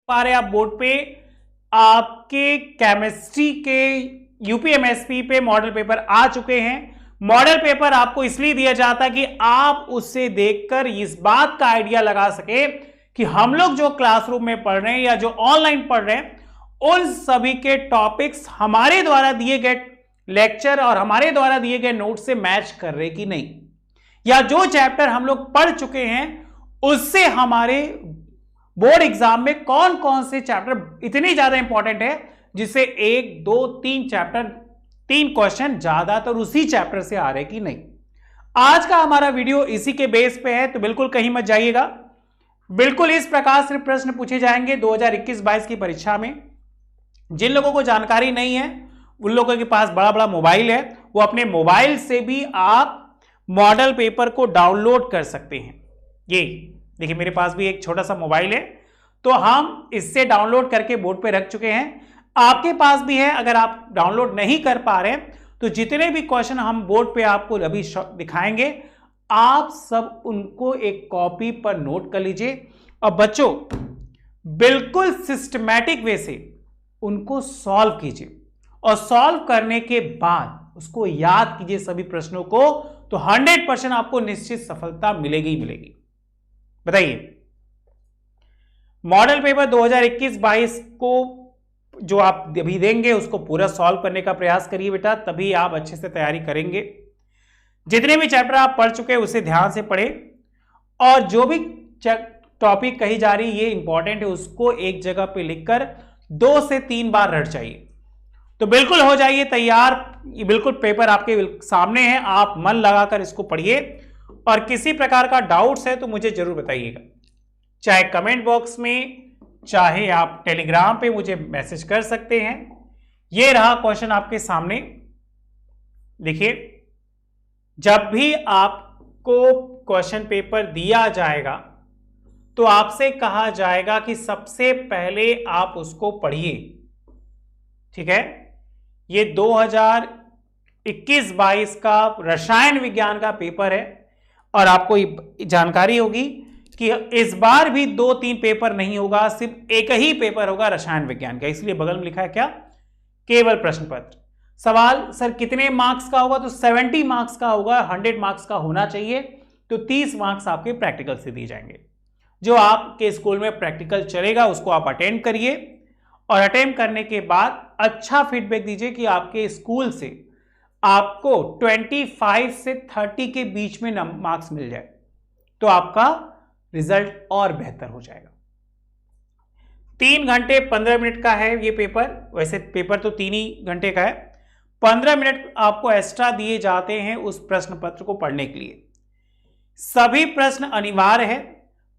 पा रहे आप बोर्ड पे आपके केमिस्ट्री के यूपीएमएसपी पे मॉडल पेपर आ चुके हैं। मॉडल पेपर आपको इसलिए दिया जाता है कि आप उससे देखकर इस बात का आइडिया लगा सके कि हम लोग जो क्लासरूम में पढ़ रहे हैं या जो ऑनलाइन पढ़ रहे हैं उन सभी के टॉपिक्स हमारे द्वारा दिए गए लेक्चर और हमारे द्वारा दिए गए नोट से मैच कर रहे कि नहीं, या जो चैप्टर हम लोग पढ़ चुके हैं उससे हमारे बोर्ड एग्जाम में कौन कौन से चैप्टर इतने ज्यादा इंपॉर्टेंट है जिससे 1, 2, 3 चैप्टर 3 क्वेश्चन ज्यादातर उसी चैप्टर से आ रहे कि नहीं। आज का हमारा वीडियो इसी के बेस पे है, तो बिल्कुल कहीं मत जाइएगा। बिल्कुल इस प्रकार से प्रश्न पूछे जाएंगे 2021-22 की परीक्षा में। जिन लोगों को जानकारी नहीं है उन लोगों के पास बड़ा बड़ा मोबाइल है, वो अपने मोबाइल से भी आप मॉडल पेपर को डाउनलोड कर सकते हैं। ये देखिए मेरे पास भी एक छोटा सा मोबाइल है, तो हम इससे डाउनलोड करके बोर्ड पे रख चुके हैं। आपके पास भी है, अगर आप डाउनलोड नहीं कर पा रहे तो जितने भी क्वेश्चन हम बोर्ड पे आपको अभी दिखाएंगे आप सब उनको एक कॉपी पर नोट कर लीजिए और बच्चों बिल्कुल सिस्टमैटिक वे से उनको सॉल्व कीजिए और सॉल्व करने के बाद उसको याद कीजिए सभी प्रश्नों को, तो 100% आपको निश्चित सफलता मिलेगी ही मिलेगी। बताइए मॉडल पेपर 2021-22 को जो आप अभी देंगे उसको पूरा सॉल्व करने का प्रयास करिए बेटा, तभी आप अच्छे से तैयारी करेंगे। जितने भी चैप्टर आप पढ़ चुके हैं उसे ध्यान से पढ़ें और जो भी टॉपिक कही जा रही ये इंपॉर्टेंट है उसको एक जगह पे लिखकर 2 से 3 बार रट जाइए, तो बिल्कुल हो जाइए तैयार। ये बिल्कुल पेपर आपके सामने है, आप मन लगाकर इसको पढ़िए और किसी प्रकार का डाउट्स है तो मुझे जरूर बताइएगा, चाहे कमेंट बॉक्स में चाहे आप टेलीग्राम पे मुझे मैसेज कर सकते हैं। ये रहा क्वेश्चन आपके सामने। देखिए जब भी आपको क्वेश्चन पेपर दिया जाएगा तो आपसे कहा जाएगा कि सबसे पहले आप उसको पढ़िए, ठीक है। ये 2021-22 का रसायन विज्ञान का पेपर है और आपको जानकारी होगी कि इस बार भी 2-3 पेपर नहीं होगा, सिर्फ एक ही पेपर होगा रसायन विज्ञान का। इसलिए बगल में लिखा है क्या, केवल प्रश्न पत्र। सवाल सर कितने मार्क्स का होगा, तो 70 मार्क्स का होगा, 100 मार्क्स का होना चाहिए, तो 30 मार्क्स आपके प्रैक्टिकल से दिए जाएंगे। जो आपके स्कूल में प्रैक्टिकल चलेगा उसको आप अटेंड करिए और अटेंड करने के बाद अच्छा फीडबैक दीजिए कि आपके स्कूल से आपको 25 से 30 के बीच में मार्क्स मिल जाए तो आपका रिजल्ट और बेहतर हो जाएगा। 3 घंटे 15 मिनट का है ये पेपर, वैसे पेपर तो 3 ही घंटे का है, 15 मिनट आपको एक्स्ट्रा दिए जाते हैं उस प्रश्न पत्र को पढ़ने के लिए। सभी प्रश्न अनिवार्य है,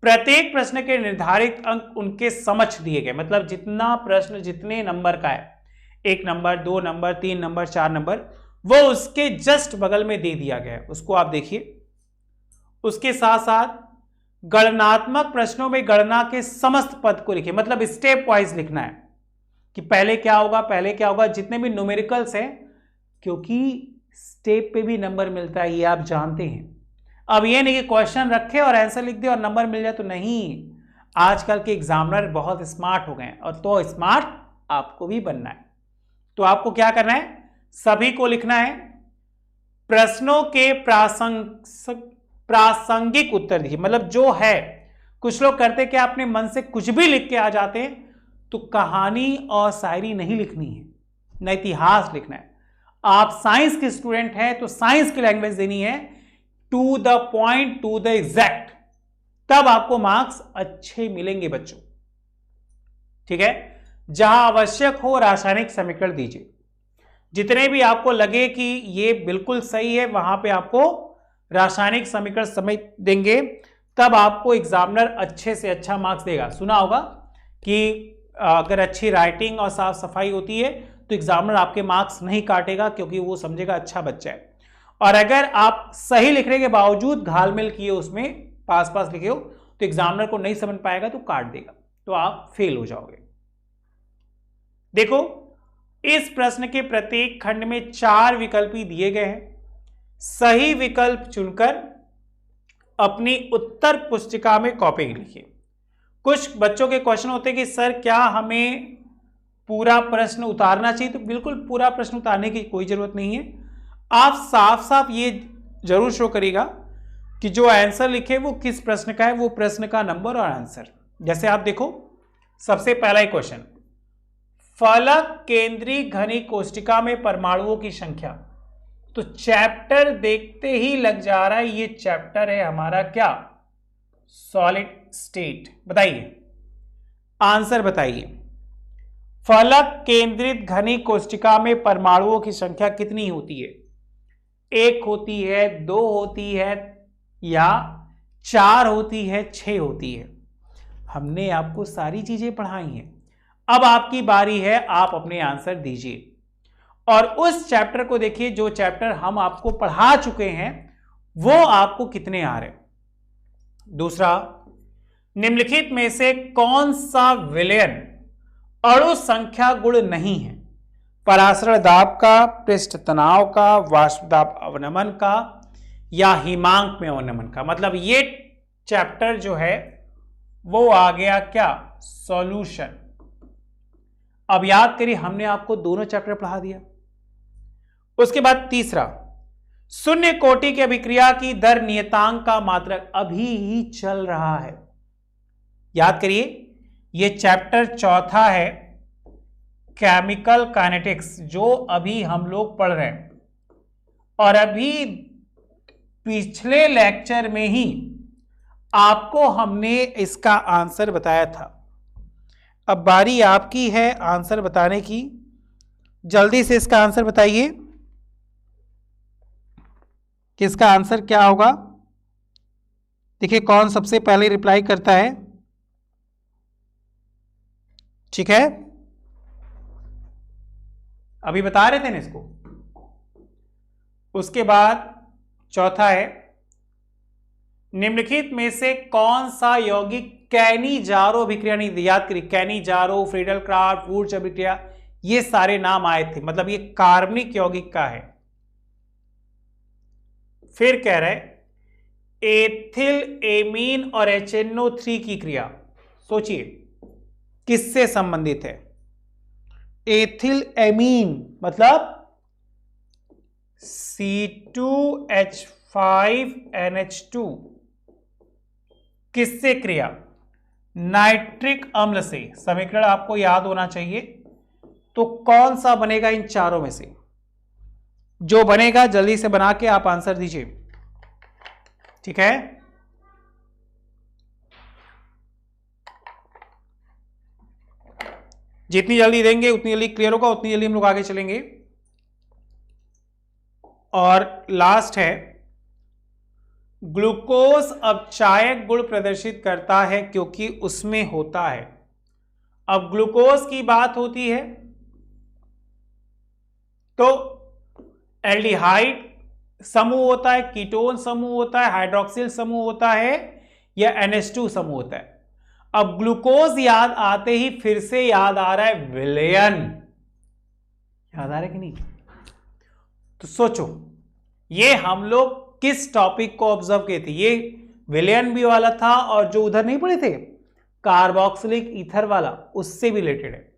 प्रत्येक प्रश्न के निर्धारित अंक उनके समक्ष दिए गए, मतलब जितना प्रश्न जितने नंबर का है, 1 नंबर 2 नंबर 3 नंबर 4 नंबर, वो उसके जस्ट बगल में दे दिया गया है, उसको आप देखिए। उसके साथ साथ गणनात्मक प्रश्नों में गणना के समस्त पद को लिखिए, मतलब स्टेप वाइज लिखना है कि पहले क्या होगा पहले क्या होगा, जितने भी न्यूमेरिकल्स हैं, क्योंकि स्टेप पे भी नंबर मिलता है ये आप जानते हैं। अब ये नहीं कि क्वेश्चन रखे और आंसर लिख दे और नंबर मिल जाए, तो नहीं। आजकल के एग्जामिनर बहुत स्मार्ट हो गए हैं और तो स्मार्ट आपको भी बनना है। तो आपको क्या करना है, सभी को लिखना है, प्रश्नों के प्रासंगिक उत्तर दिए, मतलब जो है। कुछ लोग करते क्या अपने मन से कुछ भी लिख के आ जाते हैं, तो कहानी और शायरी नहीं लिखनी है, न इतिहास लिखना है। आप साइंस के स्टूडेंट हैं तो साइंस की लैंग्वेज देनी है, to the point to the exact, तब आपको मार्क्स अच्छे मिलेंगे बच्चों, ठीक है। जहां आवश्यक हो रासायनिक समीकरण दीजिए, जितने भी आपको लगे कि ये बिल्कुल सही है वहां पे आपको रासायनिक समीकरण समझ देंगे, तब आपको एग्जामिनर अच्छे से अच्छा मार्क्स देगा। सुना होगा कि अगर अच्छी राइटिंग और साफ सफाई होती है तो एग्जामिनर आपके मार्क्स नहीं काटेगा, क्योंकि वो समझेगा अच्छा बच्चा है। और अगर आप सही लिखने के बावजूद घालमेल किए, उसमें पास पास लिखे हो, तो एग्जामिनर को नहीं समझ पाएगा तो काट देगा, तो आप फेल हो जाओगे। देखो इस प्रश्न के प्रत्येक खंड में 4 विकल्प ही दिए गए हैं। सही विकल्प चुनकर अपनी उत्तर पुस्तिका में कॉपी लिखिए। कुछ बच्चों के क्वेश्चन होते हैं कि सर क्या हमें पूरा प्रश्न उतारना चाहिए? तो बिल्कुल पूरा प्रश्न उतारने की कोई जरूरत नहीं है। आप साफ साफ ये जरूर शो करिएगा कि जो आंसर लिखे वो किस प्रश्न का है, वो प्रश्न का नंबर और आंसर। जैसे आप देखो, सबसे पहला ही क्वेश्चन, फलक केंद्रीय घनी कोष्टिका में परमाणुओं की संख्या। तो चैप्टर देखते ही लग जा रहा है ये चैप्टर है हमारा क्या, सॉलिड स्टेट। बताइए आंसर बताइए। फलक केंद्रित घनी कोष्टिका में परमाणुओं की संख्या कितनी होती है? 1 होती है, 2 होती है, या 4 होती है, 6 होती है? हमने आपको सारी चीजें पढ़ाई हैं। अब आपकी बारी है, आप अपने आंसर दीजिए और उस चैप्टर को देखिए जो चैप्टर हम आपको पढ़ा चुके हैं वो आपको कितने आ रहे। दूसरा, निम्नलिखित में से कौन सा विलयन अणु संख्या गुण नहीं है? परासरण दाब का, पृष्ठ तनाव का, वाष्प दाब अवनमन का, या हिमांक में अवनमन का। मतलब ये चैप्टर जो है वो आ गया क्या, सॉल्यूशन। अब याद करिए हमने आपको दोनों चैप्टर पढ़ा दिया। उसके बाद तीसरा, शून्य कोटि की अभिक्रिया की दर नियतांक का मात्रक अभी ही चल रहा है। याद करिए ये चैप्टर चौथा है, केमिकल काइनेटिक्स, जो अभी हम लोग पढ़ रहे हैं। और अभी पिछले लेक्चर में ही आपको हमने इसका आंसर बताया था। अब बारी आपकी है आंसर बताने की। जल्दी से इसका आंसर बताइए कि इसका आंसर क्या होगा। देखिए कौन सबसे पहले रिप्लाई करता है। ठीक है, अभी बता रहे थे ना इसको। उसके बाद चौथा है, निम्नलिखित में से कौन सा यौगिक कैनिजारो अभिक्रिया नहीं दी? याद करिए कैनिजारो, फ्रीडल क्राफ्ट, वुर्च अभिक्रिया, ये सारे नाम आए थे। मतलब ये कार्बनिक यौगिक का है। फिर कह रहे एथिल एमीन और HNO3 की क्रिया, सोचिए किससे संबंधित है? एथिल एमीन मतलब C2H5NH2 किससे क्रिया? नाइट्रिक अम्ल से। समीकरण आपको याद होना चाहिए। तो कौन सा बनेगा इन चारों में से? जो बनेगा जल्दी से बना के आप आंसर दीजिए। ठीक है, जितनी जल्दी देंगे उतनी जल्दी क्लियर होगा, उतनी जल्दी हम लोग आगे चलेंगे। और लास्ट है, ग्लूकोज अपचायक गुण प्रदर्शित करता है क्योंकि उसमें होता है। अब ग्लूकोज की बात होती है तो एल्डिहाइड समूह होता है, कीटोन समूह होता है, हाइड्रोक्सिल समूह होता है, या NH2 समूह होता है। अब ग्लूकोज याद आते ही फिर से याद आ रहा है विलयन। याद आ रहा है कि नहीं? तो सोचो ये हम लोग किस टॉपिक को ऑब्जर्व किए थे? ये विलयन भी वाला था और जो उधर नहीं पढ़े थे कार्बोक्सिलिक ईथर वाला, उससे भी रिलेटेड है।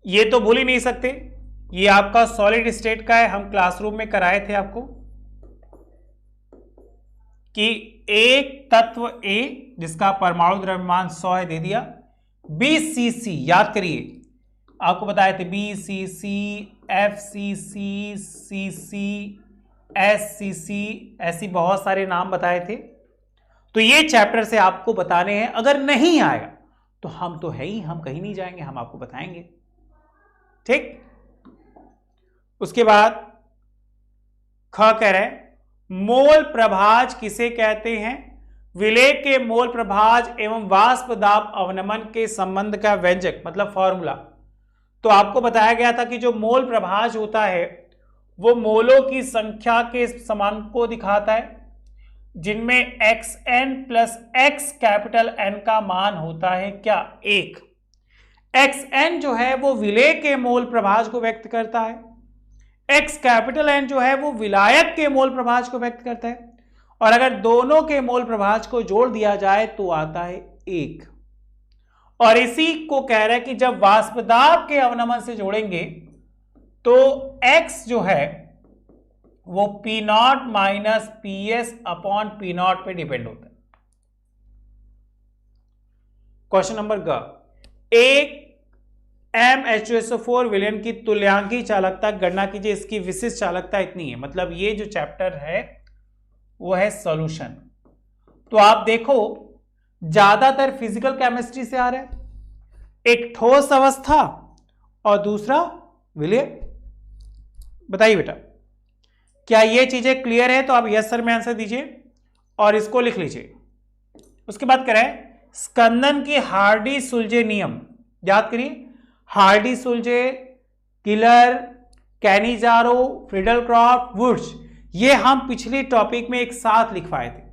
ये तो भूल ही नहीं सकते, ये आपका सॉलिड स्टेट का है। हम क्लासरूम में कराए थे आपको कि एक तत्व A जिसका परमाणु द्रव्यमान 100 है दे दिया, BCC याद करिए आपको बताए थे, BCC, FCC, CC, SCC, ऐसी बहुत सारे नाम बताए थे। तो ये चैप्टर से आपको बताने हैं। अगर नहीं आएगा तो हम तो है ही, हम कहीं नहीं जाएंगे, हम आपको बताएंगे। ठीक, उसके बाद ख कह रहे हैं मोल प्रभाज किसे कहते हैं? विलेय के मोल प्रभाज एवं वाष्प दाब अवनमन के संबंध का व्यंजक मतलब फॉर्मूला। तो आपको बताया गया था कि जो मोल प्रभाज होता है वो मोलों की संख्या के समांक को दिखाता है, जिनमें xn plus x capital N का मान होता है क्या? 1। xn जो है वो विलेय के मोल प्रभाज को व्यक्त करता है, x कैपिटल N जो है वो विलायक के मोल प्रभाज को व्यक्त करता है, और अगर दोनों के मोल प्रभाज को जोड़ दिया जाए तो आता है 1। और इसी को कह रहा है कि जब वाष्प दाब के अवनमन से जोड़ेंगे तो x जो है वो P0 minus PS upon P0 पे डिपेंड होता है। क्वेश्चन नंबर ग, एक MH2SO4 विलयन की तुल्यांकी चालकता गणना कीजिए, इसकी विशिष्ट चालकता इतनी है। मतलब ये जो चैप्टर है वो है सॉल्यूशन। तो आप देखो ज्यादातर फिजिकल केमिस्ट्री से आ रहा है, एक ठोस अवस्था और दूसरा विलय। बताइए बेटा क्या ये चीजें क्लियर है? तो आप यस सर में आंसर दीजिए और इसको लिख लीजिए। उसके बाद करें स्कंदन की हार्डी सुलजे नियम, याद करिए हार्डी सुलजे, किलर, कैनिजारो, फ्रीडलक्रॉफ्ट, वुड्स, ये हम पिछले टॉपिक में एक साथ लिखवाए थे।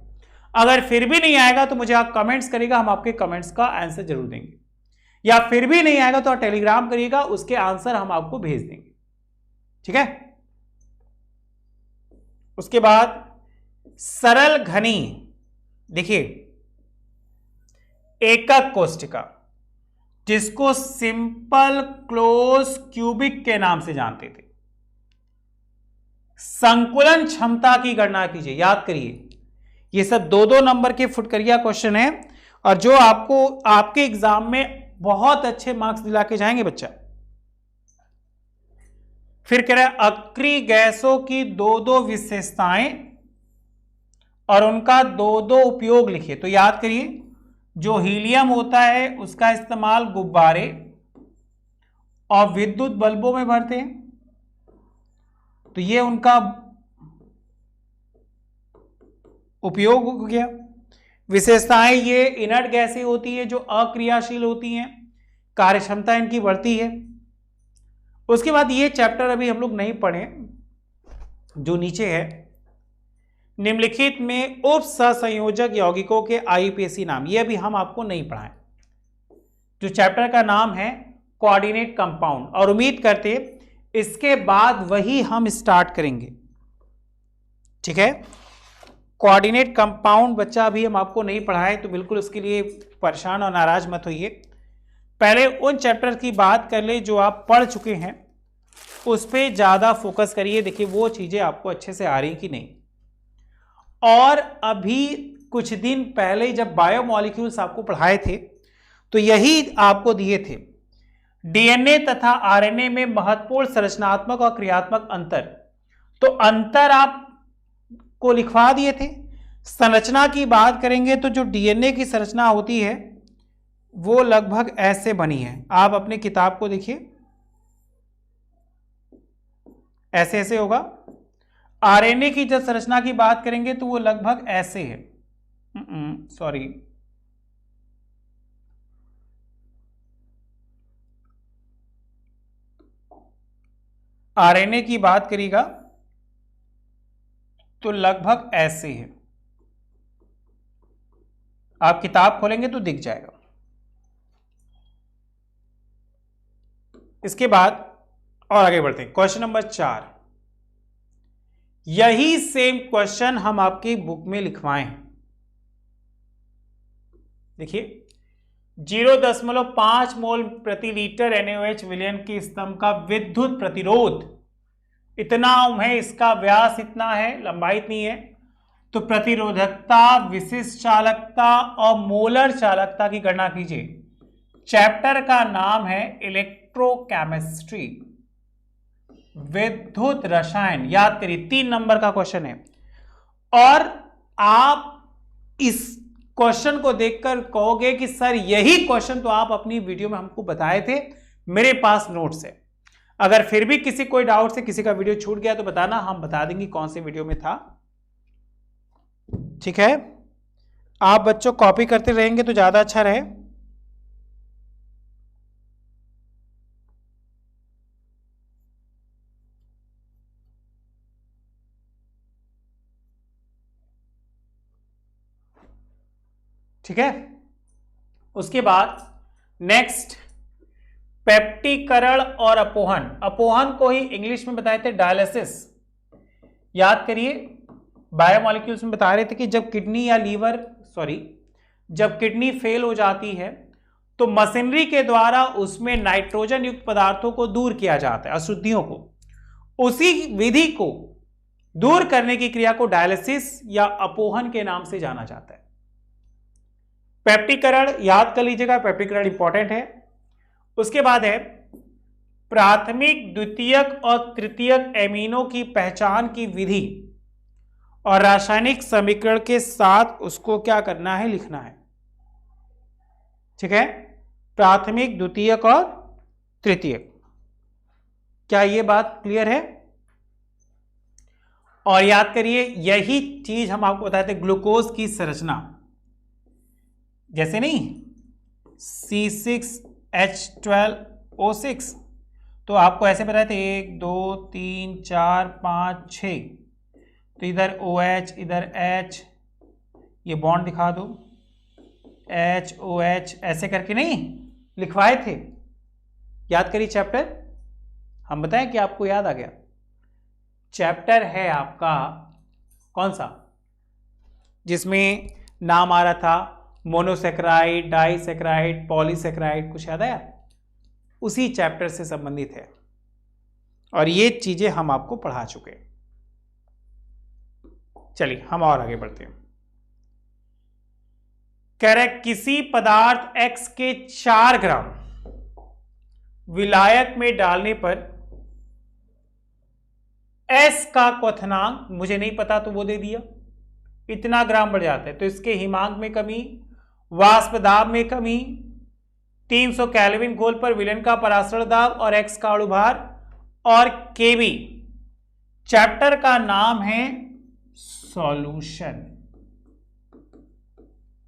अगर फिर भी नहीं आएगा तो मुझे आप कमेंट्स करिएगा, हम आपके कमेंट्स का आंसर जरूर देंगे, या फिर भी नहीं आएगा तो आप टेलीग्राम करिएगा, उसके आंसर हम आपको भेज देंगे, ठीक है। उसके बाद सरल घनी, देखिए एकक कोष्टिका जिसको सिंपल क्लोज क्यूबिक के नाम से जानते थे। संकुलन क्षमता की गणना कीजिए, याद करिए ये सब 2-2 नंबर के फुटकरिया क्वेश्चन है और जो आपको आपके एग्जाम में बहुत अच्छे मार्क्स दिला के जाएंगे बच्चा। फिर कह रहा है अक्रिय गैसों की 2-2 विशेषताएं और उनका 2-2 उपयोग लिखिए। तो याद करिए जो हीलियम होता है उसका इस्तेमाल गुब्बारे और विद्युत बल्बों में भरते हैं, तो ये उनका उपयोग हो गया। विशेषताएं ये इनर्ट गैसें होती है जो अक्रियाशील होती हैं, कार्यक्षमता इनकी बढ़ती है। उसके बाद ये चैप्टर अभी हम लोग नहीं पढ़े जो नीचे है, निम्नलिखित में उप सहसंयोजक यौगिकों के आईयूपीएसी नाम, ये अभी हम आपको नहीं पढ़ाएं। जो चैप्टर का नाम है कोऑर्डिनेट कंपाउंड, और उम्मीद करते इसके बाद वही हम स्टार्ट करेंगे, ठीक है। कोऑर्डिनेट कंपाउंड बच्चा अभी हम आपको नहीं पढ़ाएं तो बिल्कुल उसके लिए परेशान और नाराज मत होइए। पहले उन चैप्टर की बात कर ले जो आप पढ़ चुके हैं, उस पर ज्यादा फोकस करिए, देखिए वो चीजें आपको अच्छे से आ रही कि नहीं। और अभी कुछ दिन पहले जब बायोमॉलिक्यूल्स आपको पढ़ाए थे तो यही आपको दिए थे डीएनए तथा आरएनए में महत्वपूर्ण संरचनात्मक और क्रियात्मक अंतर। तो अंतर आपको लिखवा दिए थे। संरचना की बात करेंगे तो जो डीएनए की संरचना होती है वो लगभग ऐसे बनी है, आप अपनी किताब को देखिए, ऐसे ऐसे होगा। आरएनए की जब संरचना की बात करेंगे तो वो लगभग ऐसे है, सॉरी आरएनए की बात करिएगा तो लगभग ऐसे है, आप किताब खोलेंगे तो दिख जाएगा। इसके बाद और आगे बढ़ते हैं, क्वेश्चन नंबर 4। यही सेम क्वेश्चन हम आपकी बुक में लिखवाए हैं। देखिए 0.5 मोल प्रति लीटर NaOH विलयन के स्तंभ का विद्युत प्रतिरोध इतना है, इसका व्यास इतना है, लंबाई इतनी है। तो प्रतिरोधकता, विशिष्ट चालकता और मोलर चालकता की गणना कीजिए। चैप्टर का नाम है इलेक्ट्रोकेमिस्ट्री, विद्युत रसायन, याद करिए 3 नंबर का क्वेश्चन है। और आप इस क्वेश्चन को देखकर कहोगे कि सर यही क्वेश्चन तो आप अपनी वीडियो में हमको बताए थे, मेरे पास नोट्स है। अगर फिर भी किसी कोई डाउट से किसी का वीडियो छूट गया तो बताना, हम बता देंगे कौन से वीडियो में था, ठीक है। आप बच्चों कॉपी करते रहेंगे तो ज्यादा अच्छा रहे। ठीक है। उसके बाद नेक्स्ट पेप्टीकरण और अपोहन। अपोहन को ही इंग्लिश में बताए थे डायलिसिस, याद करिए बायोमोलिक्यूल्स में बता रहे थे कि जब किडनी या लीवर जब किडनी फेल हो जाती है तो मशीनरी के द्वारा उसमें नाइट्रोजन युक्त पदार्थों को दूर किया जाता है, अशुद्धियों को। उसी विधि को दूर करने की क्रिया को डायलिसिस या अपोहन के नाम से जाना जाता है। पेप्टिकरण याद कर लीजिएगा, पेप्टिकरण इंपॉर्टेंट है। उसके बाद है प्राथमिक, द्वितीयक और तृतीयक एमिनो की पहचान की विधि और रासायनिक समीकरण के साथ उसको क्या करना है, लिखना है। ठीक है, प्राथमिक, द्वितीयक और तृतीयक। क्या ये बात क्लियर है? और याद करिए यही चीज हम आपको बताए थे, ग्लूकोज की संरचना जैसे नहीं C6H12O6, तो आपको ऐसे बताए थे 1 2 3 4 5 6, तो इधर OH इधर H, ये बॉन्ड दिखा दो HOH ऐसे करके नहीं लिखवाए थे। याद करिए चैप्टर, हम बताएं कि आपको याद आ गया। चैप्टर है आपका कौन सा, जिसमें नाम आ रहा था मोनोसेक्राइड, डाइसेक्राइड, पॉलीसेक्राइड, कुछ याद आया? उसी चैप्टर से संबंधित है और ये चीजें हम आपको पढ़ा चुके हैं। चलिए हम और आगे बढ़ते हैं। कह रहे किसी पदार्थ X के 4 ग्राम विलायक में डालने पर S का क्वथनांक मुझे नहीं पता तो वो दे दिया, इतना ग्राम बढ़ जाता है। तो इसके हिमांक में कमी, वाष्प दाब में कमी, 300 केल्विन घोल पर विलयन का परासरण दाब और X का अणुभार और Kb। चैप्टर का नाम है सॉल्यूशन,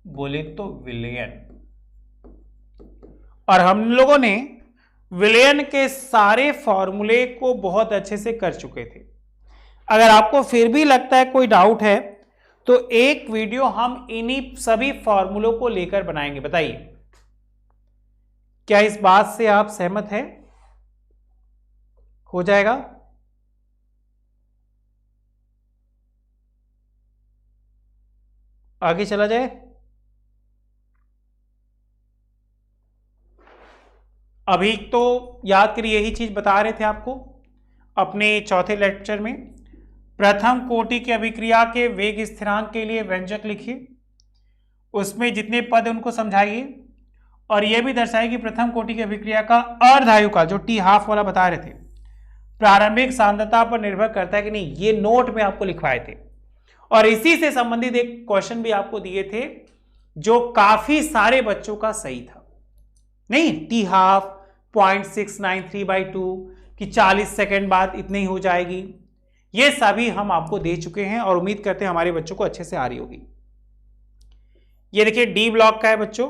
बोले तो विलयन। और हम लोगों ने विलयन के सारे फॉर्मूले को बहुत अच्छे से कर चुके थे। अगर आपको फिर भी लगता है कोई डाउट है तो एक वीडियो हम इन्हीं सभी फॉर्मूलों को लेकर बनाएंगे। बताइए क्या इस बात से आप सहमत हैं? हो जाएगा? आगे चला जाए। अभी तो याद करिए यही चीज बता रहे थे आपको अपने चौथे लेक्चर में। प्रथम कोटि की अभिक्रिया के वेग स्थिरांक के लिए व्यंजक लिखिए, उसमें जितने पद उनको समझाइए और यह भी दर्शाइए कि प्रथम कोटि की अभिक्रिया का अर्धायु काल, जो T½ वाला बता रहे थे, प्रारंभिक सांद्रता पर निर्भर करता है कि नहीं। ये नोट में आपको लिखवाए थे और इसी से संबंधित एक क्वेश्चन भी आपको दिए थे जो काफी सारे बच्चों का सही था। नहीं, T½ 0.693/2 कि 40 सेकेंड बाद इतनी ही हो जाएगी। ये सभी हम आपको दे चुके हैं और उम्मीद करते हैं हमारे बच्चों को अच्छे से आ रही होगी। ये देखिए डी ब्लॉक का है बच्चों,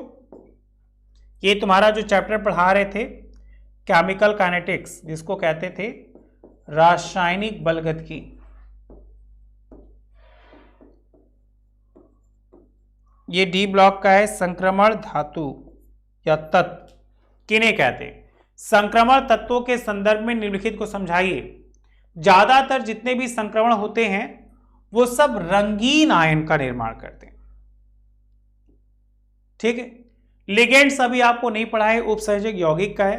ये तुम्हारा जो चैप्टर पढ़ा रहे थे केमिकल काइनेटिक्स, जिसको कहते थे रासायनिक बलगतिकी। ये डी ब्लॉक का है संक्रमण धातु या तत्व किन्हें कहते हैं। संक्रमण तत्वों के संदर्भ में निम्नलिखित को समझाइए। ज्यादातर जितने भी संक्रमण होते हैं वो सब रंगीन आयन का निर्माण करते हैं। ठीक है, लिगेंड सभी आपको नहीं पढ़ा है, उपसर्जक यौगिक का है।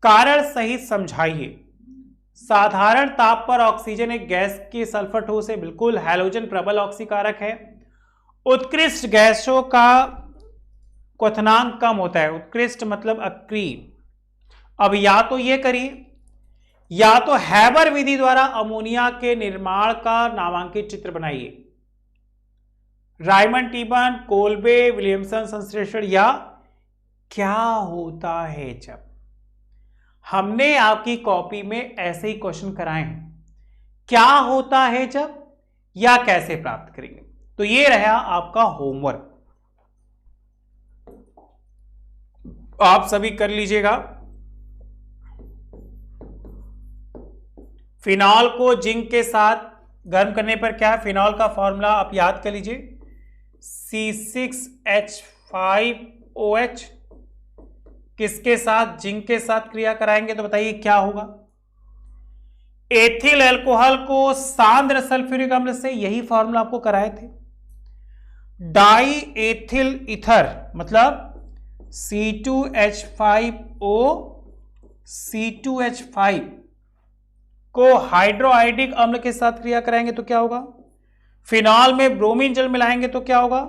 कारण सहित समझाइए। साधारण ताप पर ऑक्सीजन एक गैस की सल्फर ठोस है, बिल्कुल। हैलोजन प्रबल ऑक्सीकारक है। उत्कृष्ट गैसों का क्वथनांक कम होता है। उत्कृष्ट मतलब अक्रिय। अब या तो ये करिए या तो हैबर विधि द्वारा अमोनिया के निर्माण का नामांकित चित्र बनाइए। रायमंड टीबन, कोल्बे, विलियमसन संश्लेषण। या क्या होता है जब, हमने आपकी कॉपी में ऐसे ही क्वेश्चन कराए हैं, क्या होता है जब या कैसे प्राप्त करेंगे। तो ये रहा आपका होमवर्क, आप सभी कर लीजिएगा। फिनॉल को जिंक के साथ गर्म करने पर क्या है, फिनॉल का फॉर्मूला आप याद कर लीजिए, C6H5OH। किसके साथ, जिंक के साथ क्रिया कराएंगे तो बताइए क्या होगा। एथिल अल्कोहल को सांद्र सल्फ्यूरिक अम्ल से, यही फॉर्मूला आपको कराए थे। डाई एथिल ईथर मतलब C2H5O C2H5 को हाइड्रोआइडिक अम्ल के साथ क्रिया कराएंगे तो क्या होगा, फिनॉल में ब्रोमीन जल मिलाएंगे तो क्या होगा,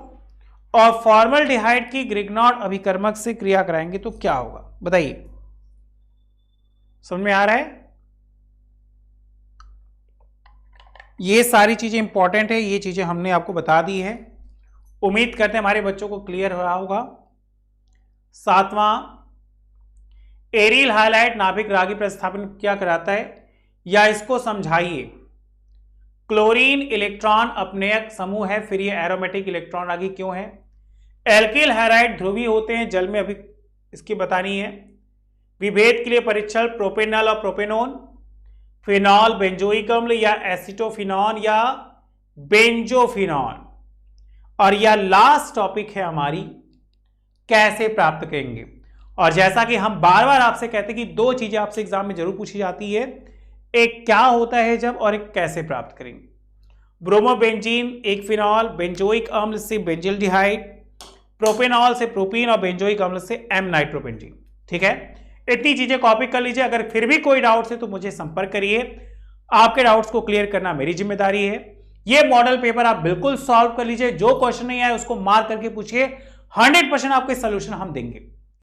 और फॉर्मल्डिहाइड की ग्रिग्नॉर्ड अभिकर्मक से क्रिया कराएंगे तो क्या होगा, बताइए। समझ में आ रहा है? ये सारी चीजें इंपॉर्टेंट है, ये चीजें हमने आपको बता दी है। उम्मीद करते हैं हमारे बच्चों को क्लियर हो रहा होगा। 7वां, एरिल हाइलाइट नाभिक रागी प्रतिस्थापन क्या कराता है, या इसको समझाइए। क्लोरीन इलेक्ट्रॉन अपनेयक समूह है, फिर ये एरोमेटिक इलेक्ट्रॉन रागी क्यों है। एल्किल हाइलाइट ध्रुवीय होते हैं जल में, अभी इसकी बतानी है। विभेद के लिए परीक्षण प्रोपेनॉल और प्रोपेनोन, फिनॉल बेंजोइक अम्ल या एसिटोफिनॉन या बेंजोफिनॉन, और यह लास्ट टॉपिक है हमारी कैसे प्राप्त करेंगे। और जैसा कि हम बार बार आपसे कहते हैं कि दो चीजें आपसे एग्जाम में जरूर पूछी जाती है, एक क्या होता है जब, और एक कैसे प्राप्त करेंगे। ब्रोमोबेंजीन एक फिनॉल, बेंजोइक अम्ल से बेंजिल्डिहाइड, प्रोपेनॉल से प्रोपीन और बेंजोइक अम्ल से एम नाइट्रोबेंजीन। ठीक है, इतनी चीजें कॉपी कर लीजिए। अगर फिर भी कोई डाउट है तो मुझे संपर्क करिए, आपके डाउट्स को क्लियर करना मेरी जिम्मेदारी है। ये मॉडल पेपर आप बिल्कुल सॉल्व कर लीजिए, जो क्वेश्चन नहीं आए उसको मार्क करके पूछिए, 100% आपके सोल्यूशन हम देंगे।